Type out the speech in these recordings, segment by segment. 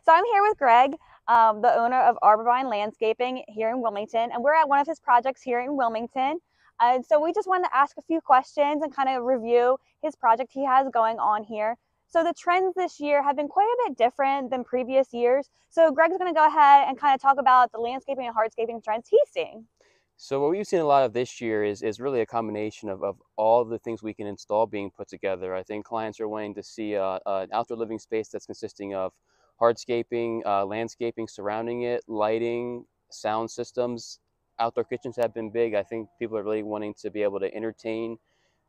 So I'm here with Greg, the owner of Arborvine Landscaping here in Wilmington, and we're at one of his projects here in Wilmington. So we just wanted to ask a few questions and kind of review his project he has going on here. So the trends this year have been quite a bit different than previous years. So Greg's going to go ahead and kind of talk about the landscaping and hardscaping trends he's seeing. So what we've seen a lot of this year is really a combination of all the things we can install being put together. I think clients are wanting to see an outdoor living space that's consisting of hardscaping, landscaping surrounding it, lighting, sound systems. Outdoor kitchens have been big. I think people are really wanting to be able to entertain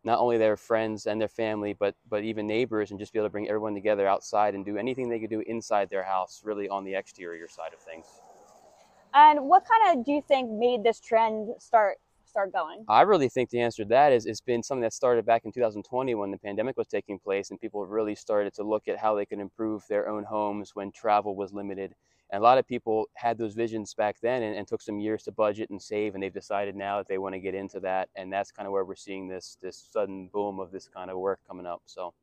not only their friends and their family, but even neighbors, and just be able to bring everyone together outside and do anything they could do inside their house, really on the exterior side of things. And what kind of do you think made this trend start going? I really think the answer to that is it's been something that started back in 2020 when the pandemic was taking place, and people really started to look at how they could improve their own homes when travel was limited. And a lot of people had those visions back then and took some years to budget and save, and they've decided now that they want to get into that. And that's kind of where we're seeing this sudden boom of this kind of work coming up. So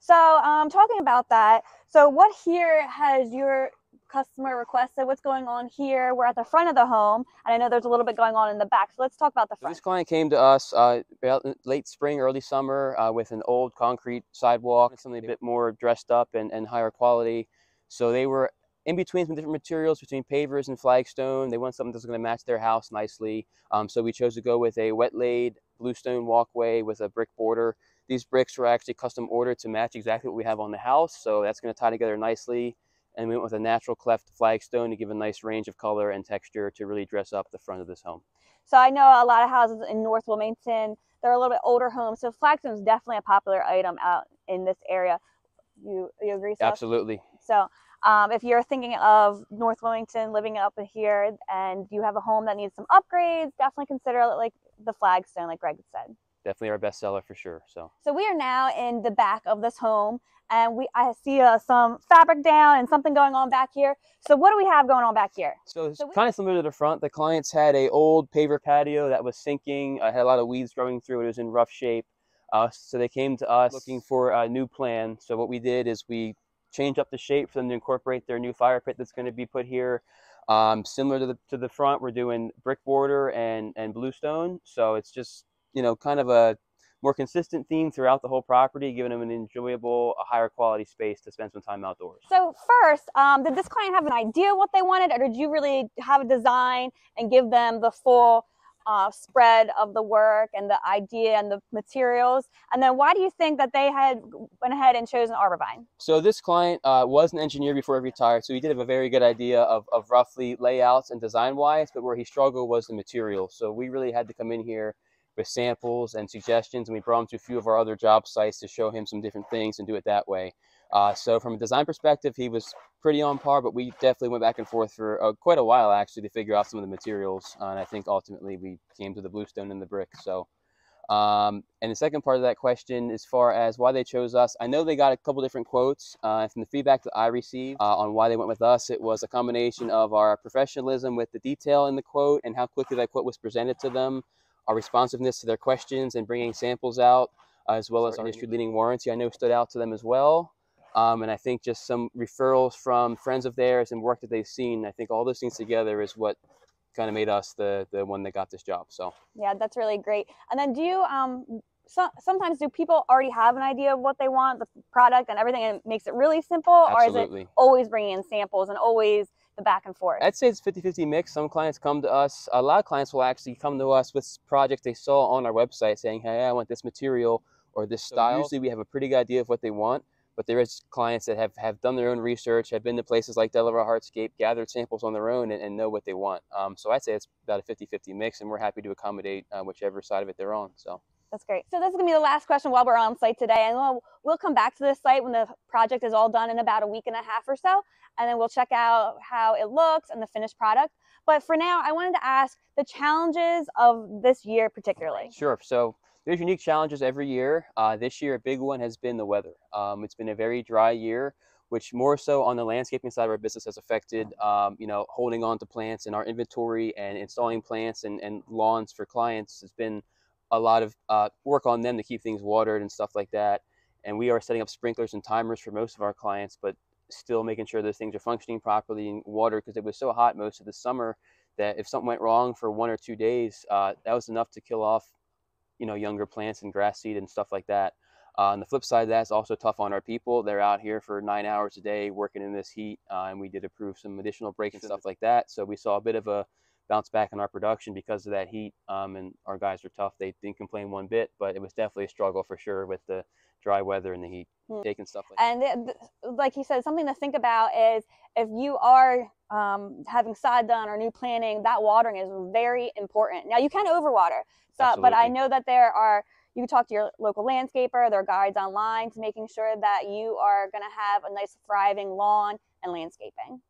Talking about that, so what here has your customer requested? What's going on here? We're at the front of the home, and I know there's a little bit going on in the back. So let's talk about the front. This client came to us about late spring, early summer with an old concrete sidewalk, something a bit more dressed up and higher quality. So they were in between some different materials, between pavers and flagstone. They want something that's going to match their house nicely. So we chose to go with a wet laid bluestone walkway with a brick border. These bricks were actually custom ordered to match exactly what we have on the house. So that's going to tie together nicely. And we went with a natural cleft flagstone to give a nice range of color and texture to really dress up the front of this home. So I know a lot of houses in North Wilmington, they're a little bit older homes. So flagstone is definitely a popular item out in this area. You agree, Seth? Absolutely. So if you're thinking of North Wilmington, living up here, and you have a home that needs some upgrades, definitely consider like the flagstone, like Greg said. Definitely our best seller for sure. So we are now in the back of this home, and I see some fabric down and something going on back here. So what do we have going on back here? So it's kind of similar to the front. The clients had a old paver patio that was sinking, had a lot of weeds growing through it. It was in rough shape. So they came to us looking for a new plan. So what we did is we changed up the shape for them to incorporate their new fire pit that's going to be put here. Similar to the front, we're doing brick border and bluestone. So it's just, you know, kind of a more consistent theme throughout the whole property, giving them an enjoyable, a higher quality space to spend some time outdoors. So first, did this client have an idea what they wanted, or did you really have a design and give them the full spread of the work and the idea and the materials? And then why do you think that they had went ahead and chosen Arborvine? So this client was an engineer before he retired, so he did have a very good idea of roughly layouts and design-wise, but where he struggled was the material. So we really had to come in here with samples and suggestions, and we brought him to a few of our other job sites to show him some different things and do it that way. So from a design perspective, he was pretty on par, but we definitely went back and forth for quite a while actually to figure out some of the materials, and I think ultimately we came to the bluestone and the brick. So and the second part of that question, as far as why they chose us, I know they got a couple different quotes. From the feedback that I received on why they went with us, it was a combination of our professionalism with the detail in the quote and how quickly that quote was presented to them, our responsiveness to their questions and bringing samples out, as well as our industry-leading warranty, I know stood out to them as well. And I think just some referrals from friends of theirs and work that they've seen, I think all those things together is what kind of made us the one that got this job. So yeah, that's really great. And then do you sometimes do people already have an idea of what they want, the product and everything, and it makes it really simple? Absolutely. Or is it always bringing in samples and always the back and forth? I'd say it's 50-50 mix. Some clients come to us. A lot of clients will actually come to us with projects they saw on our website saying, hey, I want this material or this style. Usually we have a pretty good idea of what they want, but there is clients that have done their own research, have been to places like Delaware Hardscape, gathered samples on their own and know what they want. So I'd say it's about a 50-50 mix, and we're happy to accommodate whichever side of it they're on. So that's great. So this is going to be the last question while we're on site today, and we'll come back to this site when the project is all done in about a week and a half or so, and then we'll check out how it looks and the finished product. But for now, I wanted to ask the challenges of this year particularly. Sure. So there's unique challenges every year. This year, a big one has been the weather. It's been a very dry year, which more so on the landscaping side of our business has affected, you know, holding on to plants in our inventory and installing plants and lawns for clients. Has been a lot of work on them to keep things watered and stuff like that. And we are setting up sprinklers and timers for most of our clients, but still making sure those things are functioning properly in water, because it was so hot most of the summer that if something went wrong for 1 or 2 days, that was enough to kill off, younger plants and grass seed and stuff like that. On the flip side of that, it's also tough on our people. They're out here for 9 hours a day working in this heat, and we did approve some additional break and stuff like that. So we saw a bit of a bounce back in our production because of that heat, and our guys were tough. They didn't complain one bit, but it was definitely a struggle for sure with the dry weather and the heat, taking stuff like that. And like he said, something to think about is if you are having sod done or new planting, that watering is very important. Now you can overwater, but I know that you can talk to your local landscaper. There are guides online to making sure that you are going to have a nice thriving lawn and landscaping.